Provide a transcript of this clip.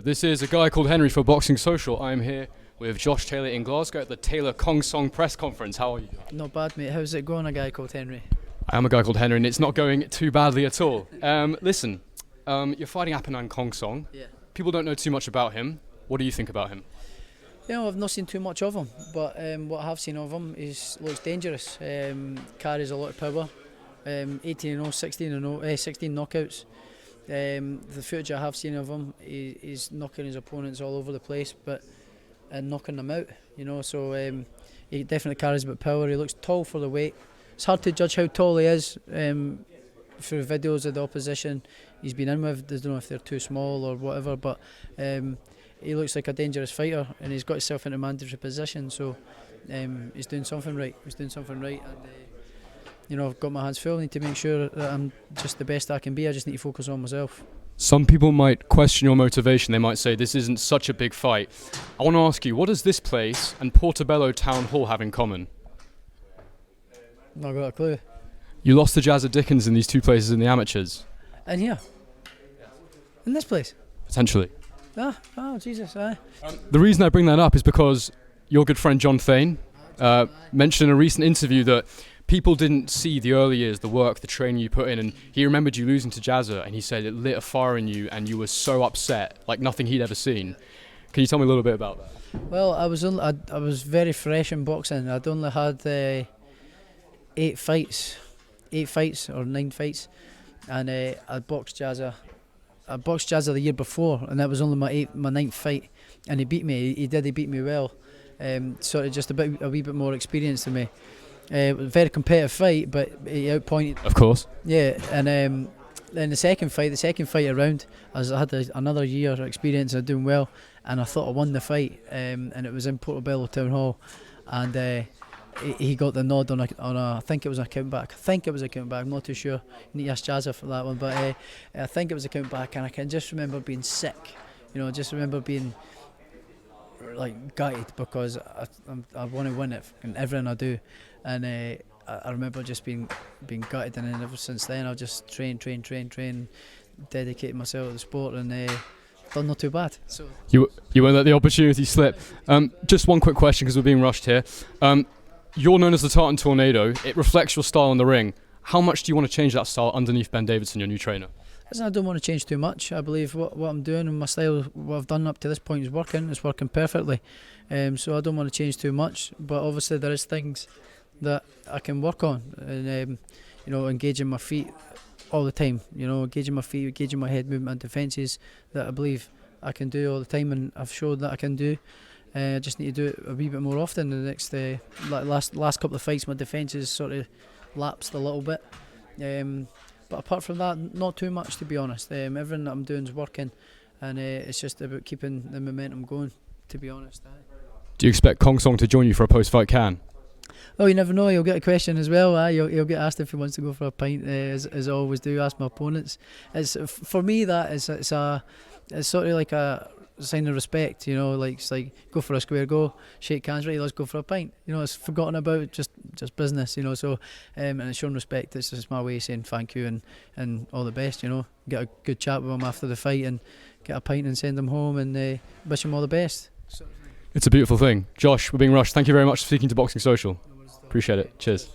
This is a guy called Henry for Boxing Social. I'm here with Josh Taylor in Glasgow at the Taylor Khongsong press conference. How are you? Not bad, mate. How's it going, a guy called Henry? I am a guy called Henry and it's not going too badly at all. Listen, you're fighting Apinun Khongsong. Yeah. People don't know too much about him. What do you think about him? You know, I've not seen too much of him, but what I have seen of him looks dangerous. Carries a lot of power. 18-0, 16 knockouts. The footage I have seen of him, he's knocking his opponents all over the place, and knocking them out. You know, so he definitely carries a bit of power. He looks tall for the weight. It's hard to judge how tall he is through videos of the opposition he's been in with. I don't know if they're too small or whatever, but he looks like a dangerous fighter, and he's got himself into a mandatory position. So he's doing something right. And you know, I've got my hands full. I need to make sure that I'm just the best I can be. I just need to focus on myself. Some people might question your motivation. They might say this isn't such a big fight. I want to ask you, what does this place and Portobello Town Hall have in common? Not got a clue. You lost to Jazza Dickens in these two places in the amateurs. In here? In this place? Potentially. Oh, Jesus, aye. The reason I bring that up is because your good friend John Thane mentioned in a recent interview that people didn't see the early years, the work, the training you put in, and he remembered you losing to Jazza, and he said it lit a fire in you and you were so upset, like nothing he'd ever seen. Can you tell me a little bit about that? Well, I was very fresh in boxing. I'd only had 8 fights or 9 fights, and I boxed Jazza. I boxed Jazza the year before, and that was only my 9th fight, and he beat me. He beat me well. Sort of just a wee bit more experience than me. It was a very competitive fight, but he outpointed. Of course. Yeah, and then the second fight around, I had another year of experience of doing well, and I thought I won the fight, and it was in Portobello Town Hall, and he got the nod on a I think it was a count back. I'm not too sure. You need to ask Jazza for that one, but I think it was a count back, and I can just remember being sick. You know, just remember being like gutted because I want to win it in everything I do, and I remember just being gutted, and then ever since then I've just trained, dedicated myself to the sport, and done not too bad. So you won't let the opportunity slip. Just one quick question because we're being rushed here. You're known as the Tartan Tornado. It reflects your style in the ring. How much do you want to change that style underneath Ben Davison, your new trainer? I don't want to change too much. I believe what I'm doing and my style, what I've done up to this point is working. It's working perfectly. So I don't want to change too much. But obviously there is things that I can work on, and you know, engaging my feet all the time. You know, engaging my feet, engaging my head movement and defences that I believe I can do all the time, and I've showed that I can do. I just need to do it a wee bit more often. The next last couple of fights, my defences sort of lapsed a little bit. But apart from that, not too much, to be honest. Everything that I'm doing is working, and it's just about keeping the momentum going, to be honest. Do you expect Khongsong to join you for a post-fight can? Oh, you never know. He'll get a question as well. He'll get asked if he wants to go for a pint, as I always do. Ask my opponents. For me, it's sort of like a sign of respect. You know, like it's like go for a square, go shake hands, right? Let's go for a pint. You know, it's forgotten about, just business. You know, so and it's showing respect. It's just my way of saying thank you and all the best. You know, get a good chat with him after the fight and get a pint and send him home and wish him all the best. It's a beautiful thing. Josh, we're being rushed. Thank you very much for speaking to Boxing Social. Appreciate it. Cheers.